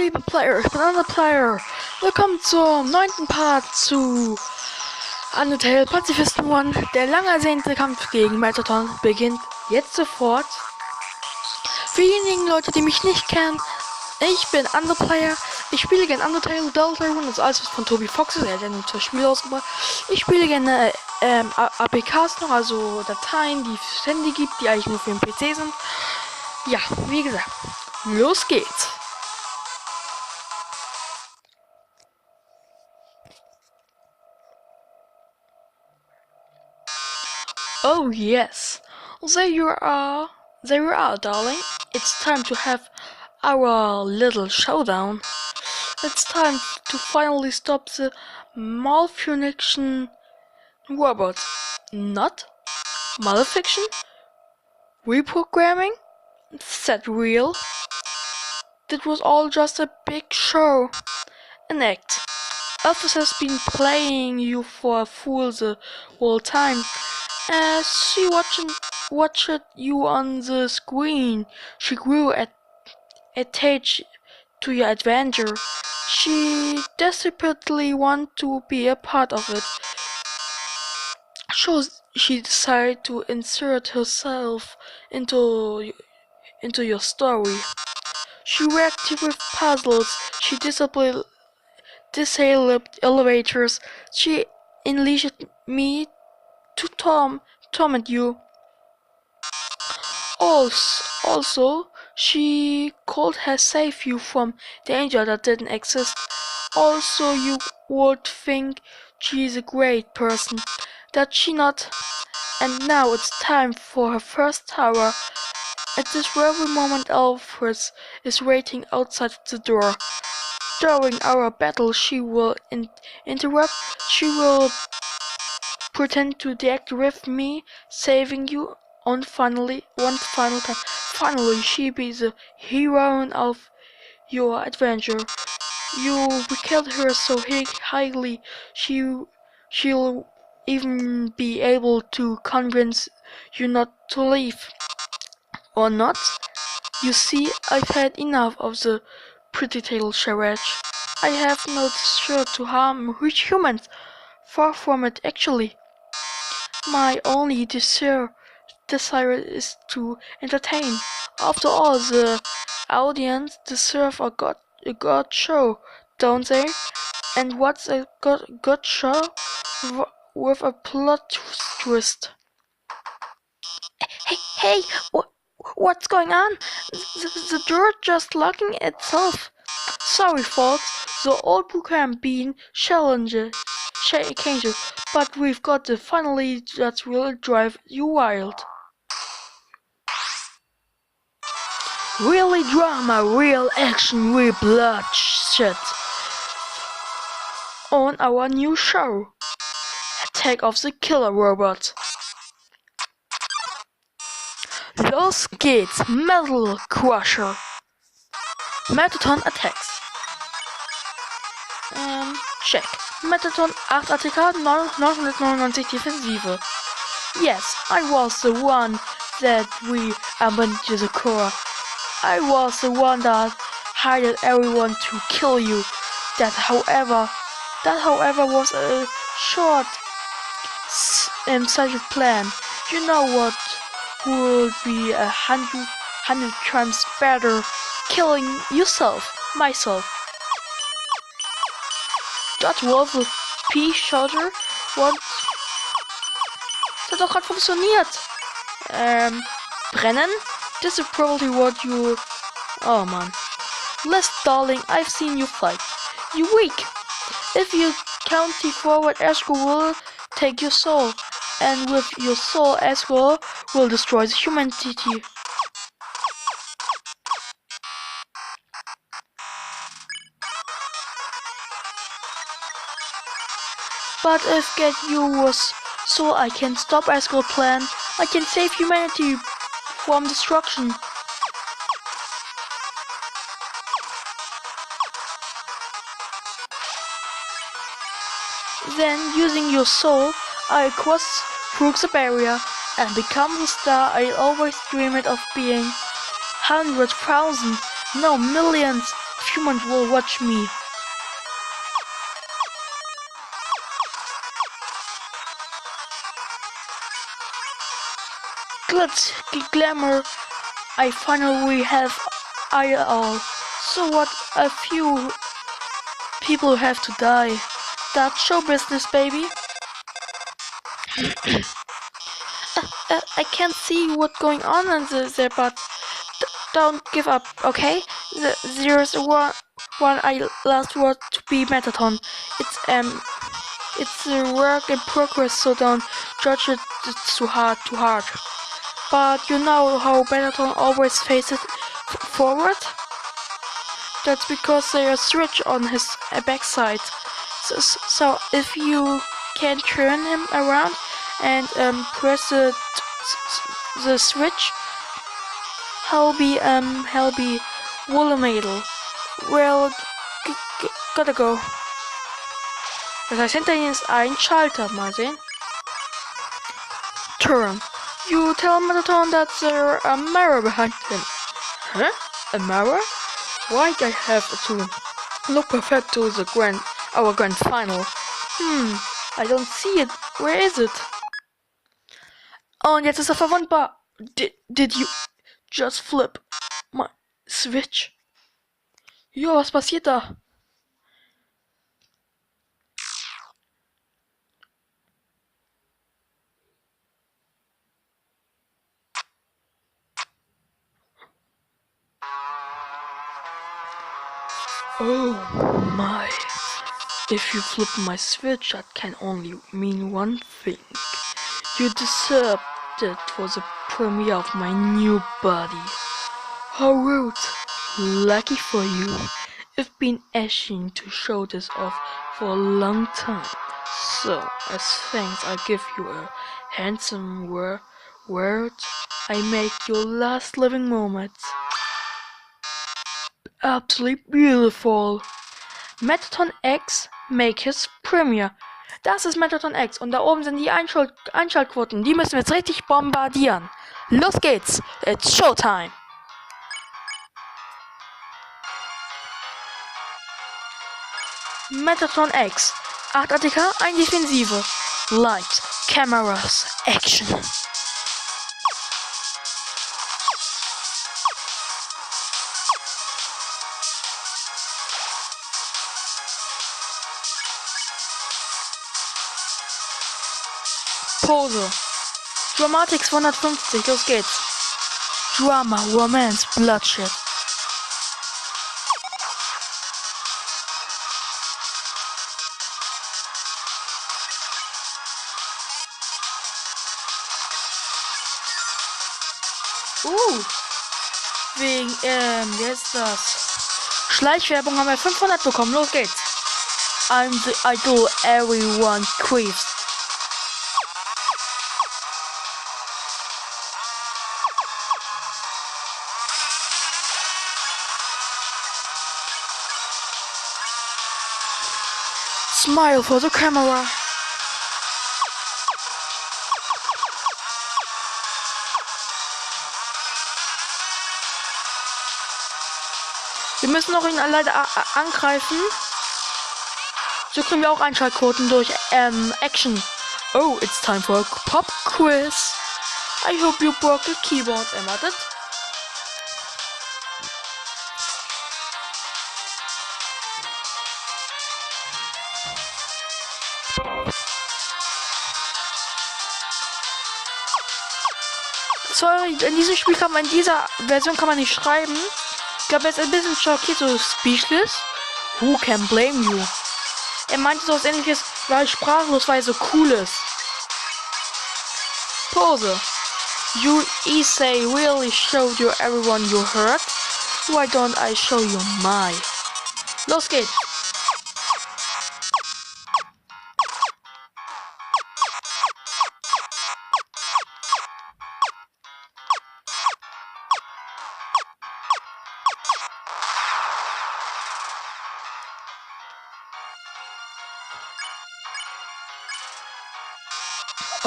liebe Player, ich bin Undertale. Willkommen zum 9. Part zu Undertale Pazifisten 1. Der lang ersehnte Kampf gegen Metaton beginnt jetzt sofort. Für diejenigen Leute, die mich nicht kennen, ich bin Undertale. Ich spiele gerne Undertale, Deltarune, das ist alles was von Toby Fox ist. Er hat ja nur 2 Spiele ausgebracht. Ich spiele gerne APKs noch, also Dateien, die fürs Handy gibt, die eigentlich nur für den PC sind. Ja, wie gesagt, los geht's. Oh yes, there you are. There you are, darling. It's time to have our little showdown. It's time to finally stop the malfunction robot. Not malefiction? Reprogramming? Is that real? That was all just a big show. An act. Elvis has been playing you for a fool the whole time. As she watched you on the screen, she grew attached to your adventure. She desperately wanted to be a part of it. So she decided to insert herself into your story. She worked with puzzles. She disabled elevators. She unleashed me to torment you. Also, she could have saved you from danger that didn't exist. Also, you would think she's a great person. That she not? And now it's time for her first tower. At this very moment, Alfred is waiting outside the door. During our battle, she will interrupt. She will pretend to deactivate me, saving you one final time. Finally, she be the heroine of your adventure. You killed her so highly, she'll even be able to convince you not to leave. Or not? You see, I've had enough of the pretty tale charade. I have no desire to harm humans. Far from it, actually. My only desire is to entertain. After all, the audience deserve a god show, don't they? And what's a god show with a plot twist? Hey, what's going on? The door just locking itself. Sorry, folks. The old program being changed, but we've got the finally that will drive you wild. Really drama, real action, real bloodshed. On our new show, Attack of the Killer Robot. Los geht's, Metal Crusher. Metaton attacks. Check. Metaton 8 ATK, 999 Defensive. Yes, I was the one that we abandoned the core. I was the one that hired everyone to kill you. That however was a short-sighted plan. You know what would be 100 times better? Killing myself. Das war the P-Shooter. What? Das hat doch gerade funktioniert. Brennen? This is probably what you... Oh man. Les, darling, I've seen you fight. You weak. If you county forward, Esco will take your soul. And with your soul, Esco will destroy the humanity. But if get yours, so I can stop Esco's plan, I can save humanity from destruction. Then, using your soul, I cross through the barrier and become the star I always dreamed of being. 100,000, no millions if humans will watch me. Glitz, glamour, I finally have IL. So what, a few people have to die. That's show business, baby. I can't see what's going on in there, but don't give up, okay? There's one I last word to be Metaton. It's a work in progress, so don't judge it too hard. But you know how Metaton always faces forward? That's because there's a switch on his backside. So if you can turn him around and press the switch, he'll be Woolmeidel. Well, gotta go. Das heißt, hinter ihm ist ein Schalter. Mal sehen. Turn. You tell Metaton that there's a mirror behind him. Huh? A mirror? Why I have to look perfect to our grand final? I don't see it. Where is it? Und jetzt ist er verwundbar. Did you just flip my switch? Jo, was passiert da? Oh my. If you flip my switch, that can only mean one thing. You deserved it for the premiere of my new body. How rude. Lucky for you. I've been itching to show this off for a long time. So, as thanks, I'll give you a handsome word. I make your last living moments absolutely beautiful. Metaton X make his premiere. Das ist Metaton X und da oben sind die Einschaltquoten. Die müssen wir jetzt richtig bombardieren. Los geht's. It's Showtime. Metaton X. 8 ATK, 1 Defensive. Lights, Cameras, Action. Pose. Dramatics 150, los geht's. Drama, Romance, Bloodshed. Wegen, wie ist das? Schleichwerbung haben wir 500 bekommen, los geht's. I'm the idol everyone craves. Smile for the camera. Wir müssen noch ihn leider angreifen. So kriegen wir auch Einschaltquoten durch Action. Oh, it's time for a pop quiz. I hope you broke the keyboard. Wartet. Sorry, in diesem Spiel kann man, in dieser Version kann man nicht schreiben. Ich glaube, er ist ein bisschen schockiert, so speechless. Who can blame you? Er meinte so was Ähnliches, weil sprachlos, weil er so cool ist. Pose. You say really showed you everyone you hurt. Why don't I show you my? Los geht's.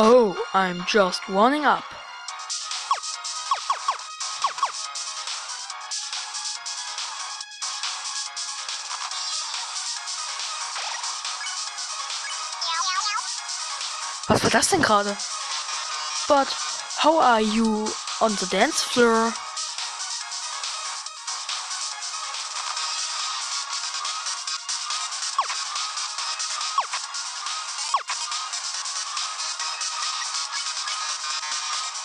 Oh, I'm just warming up. Was war das denn gerade? But how are you on the dance floor?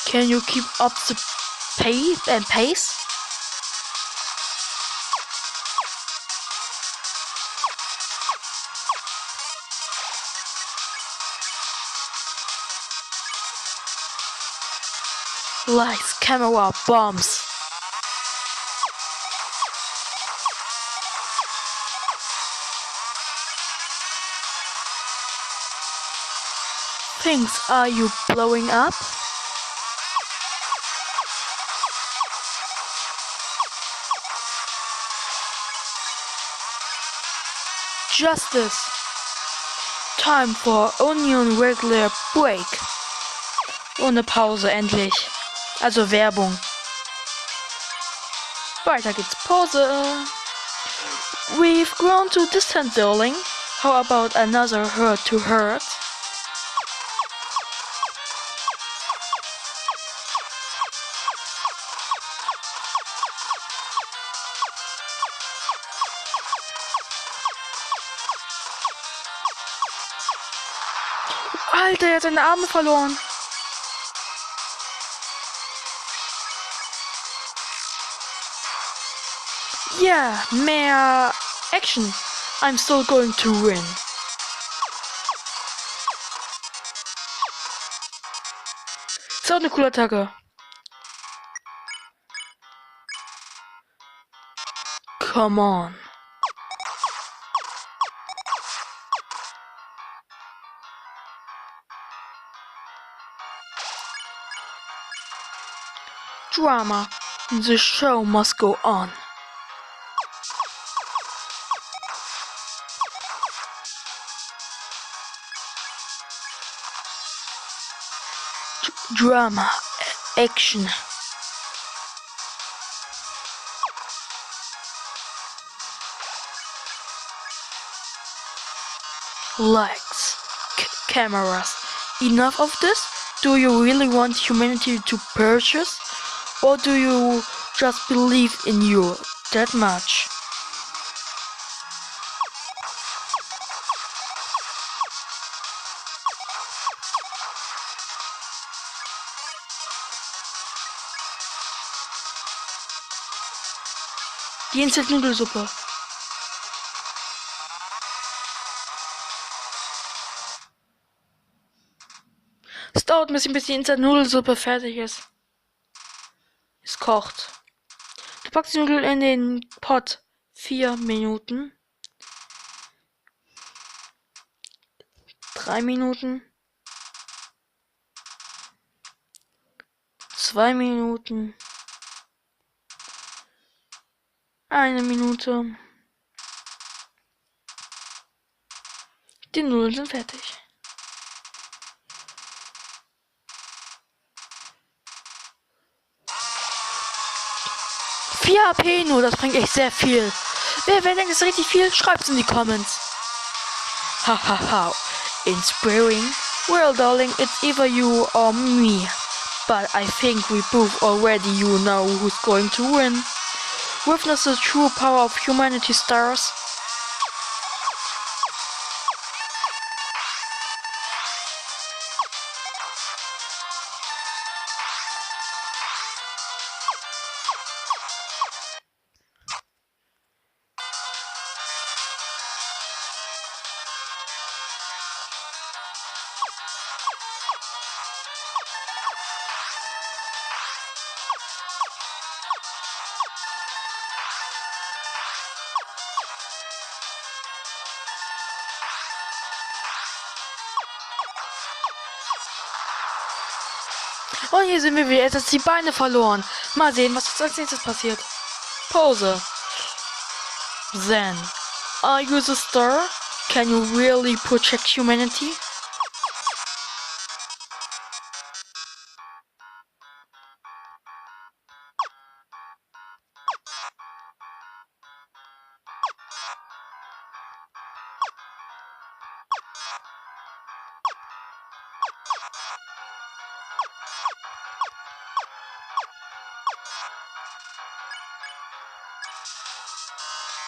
Can you keep up the pace? Lights, camera, bombs. Things, are you blowing up? Justice. Time for Onion Regular Break. Ohne Pause endlich. Also Werbung. Weiter geht's. Pause. We've grown too distant, darling. How about another hurt to hurt? Alter, er hat seine Arme verloren. Yeah, mehr Action. I'm still going to win. Ist auch eine coole Attacke. Come on. Drama. The show must go on. Drama. Action. Lights. Cameras. Enough of this? Do you really want humanity to purchase? Or do you just believe in you that much? Die Instant-Nudelsuppe. Es dauert ein bisschen, bis die Instant-Nudelsuppe fertig ist. Es kocht. Du packst die Nudeln in den Pot. 4 Minuten. 3 Minuten. 2 Minuten. 1 Minute. Die Nudeln sind fertig. AP nur, das bringt echt sehr viel. Wer denkt, es ist richtig viel, schreibt es in die Comments. Hahaha. Inspiring? Well, darling, it's either you or me. But I think we both already know who's going to win. Witness the true power of humanity, stars. Und hier sind wir wieder. Jetzt hat die Beine verloren. Mal sehen, was als nächstes passiert. Pose. Then. Are you the star? Can you really protect humanity?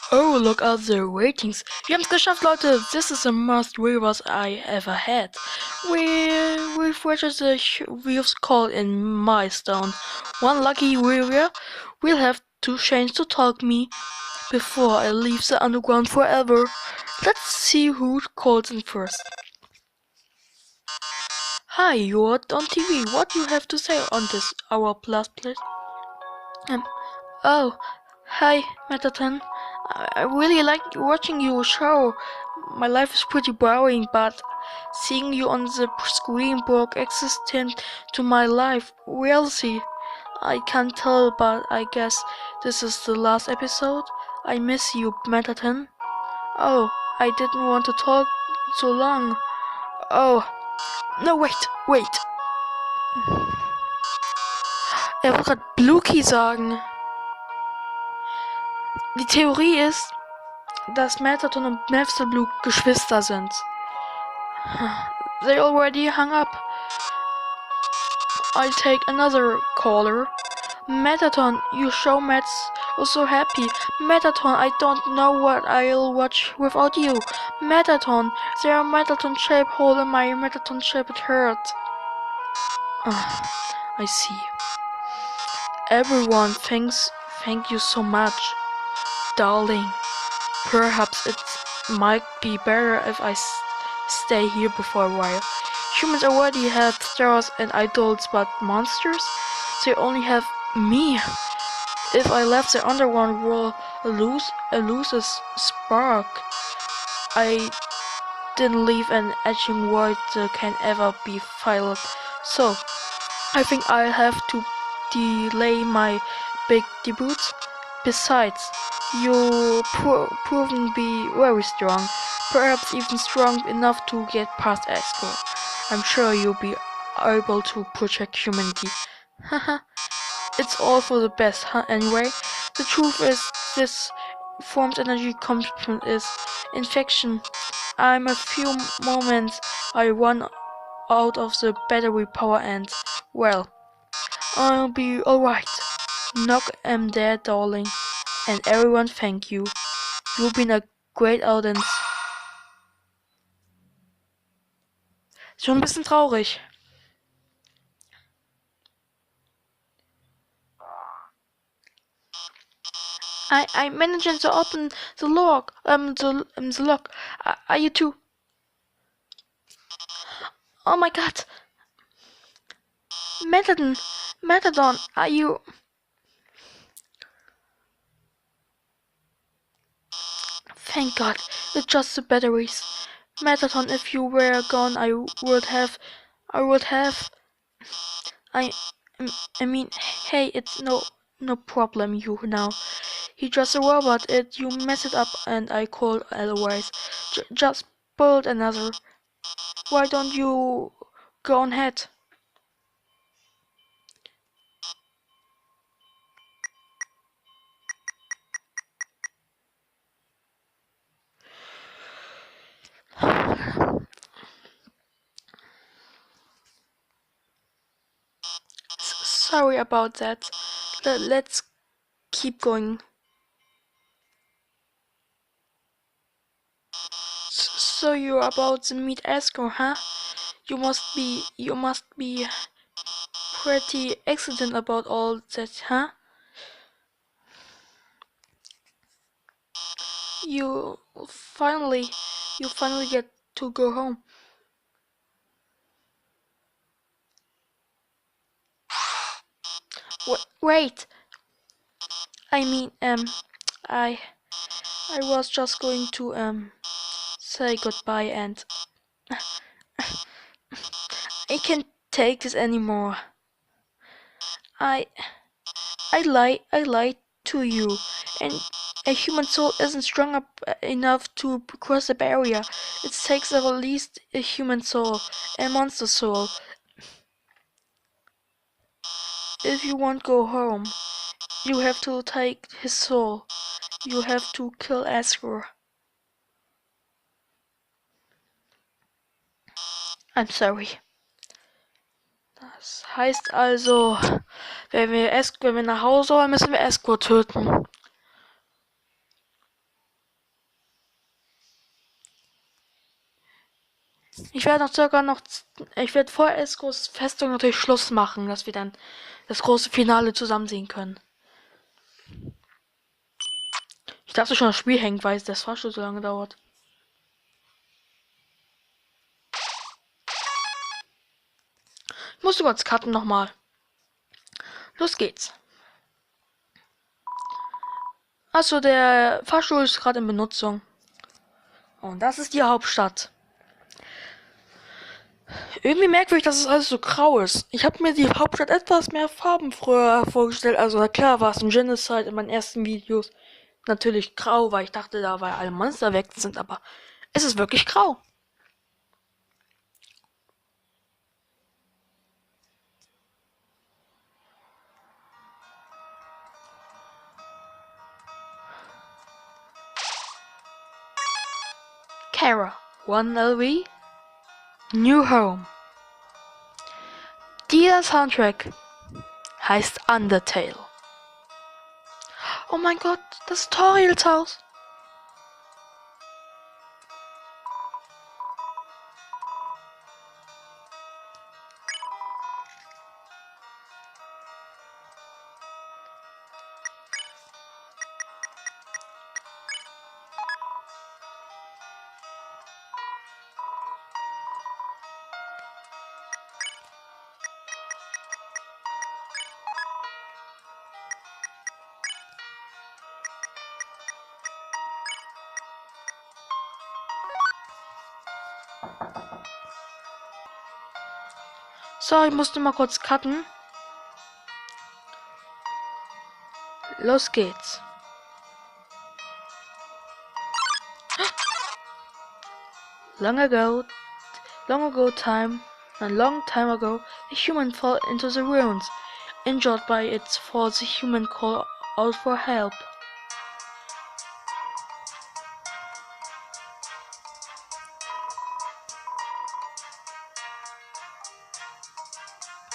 Oh, look at the ratings. Wir haben's geschafft, Leute. This is the most viewers I ever had. We've reached the views call in milestone. One lucky viewer will have to change to talk me before I leave the underground forever. Let's see who calls in first. Hi, you're on TV. What do you have to say on this hour plus, please? Um, oh, hi, Metaton. I really like watching your show. My life is pretty boring, but seeing you on the screen brought existence to my life. Reality. I can't tell, but I guess this is the last episode. I miss you, Metaton. Oh, I didn't want to talk so long. Oh, no, wait. Er wollte gerade Bluki sagen. Die Theorie ist, dass Metaton und Blue Geschwister sind. They already hung up. I'll take another caller. Metaton, you show Matt's also happy. Metaton, I don't know what I'll watch without you. Metaton, there are Metaton-shaped hole in my Metaton-shaped heart. I see. Everyone thank you so much. Darling, perhaps it might be better if I stay here for a while. Humans already have stars and idols, but monsters? They only have me. If I left the underground world, lose a spark. I didn't leave an etching void that can ever be filled. So, I think I'll have to delay my big debut. Besides, you've proven to be very strong, perhaps even strong enough to get past Esco. I'm sure you'll be able to protect humanity. Haha, it's all for the best, huh? Anyway, the truth is, this formed energy component is infection. I'm a few moments I run out of the battery power and, well, I'll be alright. Knock am there, darling. And everyone thank you. You've been a great audience. Schon ein bisschen traurig. I managed to open the lock. The lock. Are you too? Oh my God. Metadon, are you? Thank God, it's just the batteries. Metadon, if you were gone, I would have. I, I mean, hey, it's no problem. You now. He just a robot. You mess it up, and I call otherwise. Just build another. Why don't you go on ahead? Sorry about that. Let's keep going. So you're about to meet Esco, huh? You must be pretty excited about all that, huh? You finally get to go home. Wait. I mean, I was just going to say goodbye and I can't take this anymore. I lied to you, and a human soul isn't strong enough to cross the barrier. It takes at least a human soul, a monster soul. If you won't go home, you have to take his soul. You have to kill Asker. I'm sorry. Das heißt also, wenn wir nach Hause wollen, müssen wir Escort töten. Ich werde ich werde vor Eskos Festung natürlich Schluss machen, dass wir dann das große Finale zusammen sehen können. Ich dachte schon, das Spiel hängt, weil das Fahrstuhl so lange dauert. Ich musste kurz cutten nochmal. Los geht's. Achso, der Fahrstuhl ist gerade in Benutzung. Und das ist die Hauptstadt. Irgendwie merkwürdig, dass es alles so grau ist. Ich habe mir die Hauptstadt etwas mehr Farben früher vorgestellt. Also na klar war es ein Genocide in meinen ersten Videos. Natürlich grau, weil ich dachte, da weil alle Monster weg sind, aber es ist wirklich grau. Kara, 1LV, New Home. Dieser Soundtrack heißt Undertale. Oh mein Gott, das ist Toriels Haus. So, ich musste mal kurz cutten. Los geht's. Long ago a long time ago, a human fell into the ruins. Injured by its fall, the human called out for help.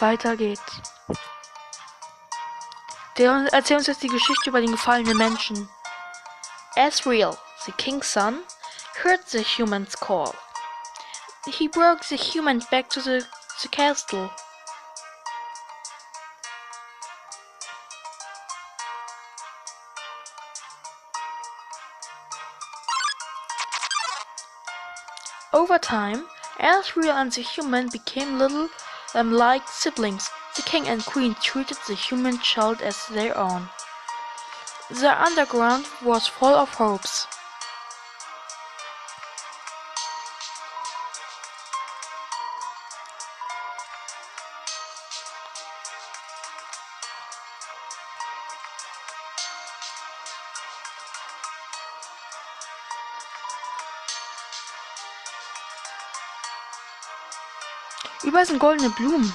Weiter geht's. Der erzählt uns jetzt die Geschichte über den gefallenen Menschen. Asriel, the king's son, heard the human's call. He brought the human back to the castle. Over time, Asriel and the human became little like siblings. The king and queen treated the human child as their own. The underground was full of hopes. Überall sind goldene Blumen.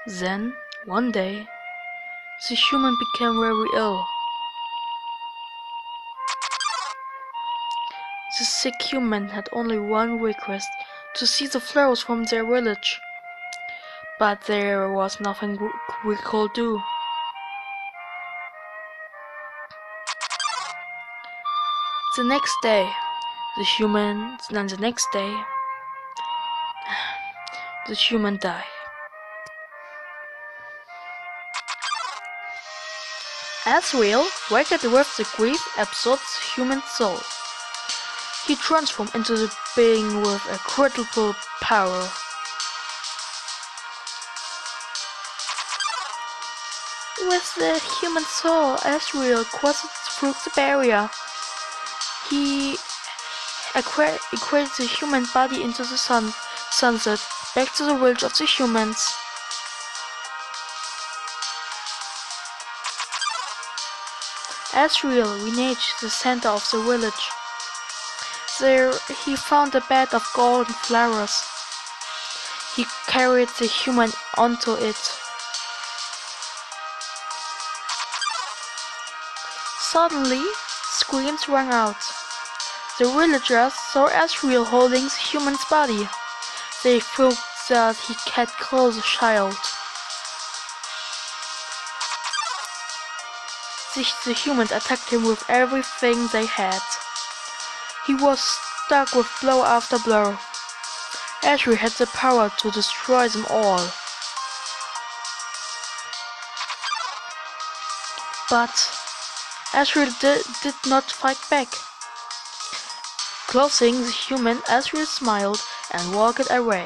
Then, one day, the human became very ill. The sick human had only one request, to see the flowers from their village. But there was nothing we could do. The next day, the human died. Asriel, wicked with the grief, absorbed the human soul. He transformed into the being with a critical power. With the human soul, Asriel crossed through the barrier. He equated the human body into the sunset, back to the village of the humans. Asriel reached the center of the village. There he found a bed of golden flowers. He carried the human onto it. Suddenly, screams rang out. The villagers saw Asriel holding the human's body. They thought that he had killed the child. The humans attacked him with everything they had. He was stuck with blow after blow. Ashri had the power to destroy them all. But Ashri did not fight back. Closing the human, Ashri smiled and walked away.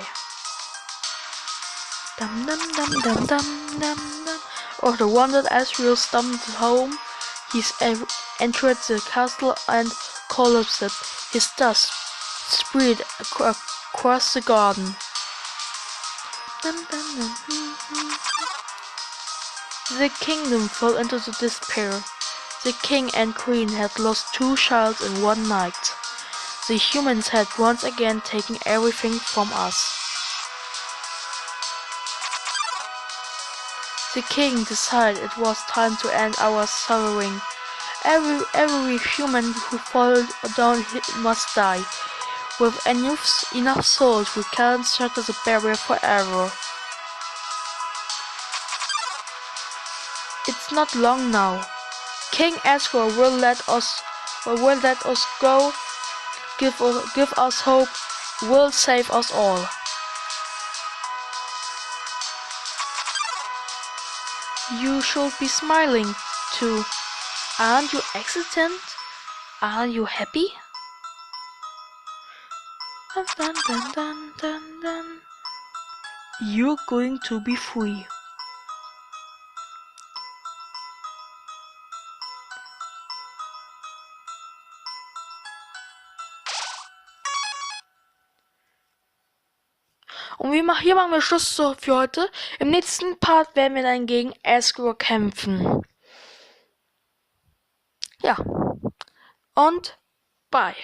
Dum dum dum dum dum dum dum. After one that Asriel stumbled home, he entered the castle and collapsed. His dust spread across the garden. Dum, dum, dum. The kingdom fell into despair. The king and queen had lost 2 children in one night. The humans had once again taken everything from us. The king decided it was time to end our suffering. Every human who falls down must die. With enough souls, we can't shatter the barrier forever. It's not long now. King Asgore will let us go, give us hope, will save us all. You should be smiling too. Aren't you excited? Are you happy? Dun, dun, dun, dun, dun, dun. You're going to be free. Und hier machen wir Schluss für heute. Im nächsten Part werden wir dann gegen Asgore kämpfen. Ja. Und bye.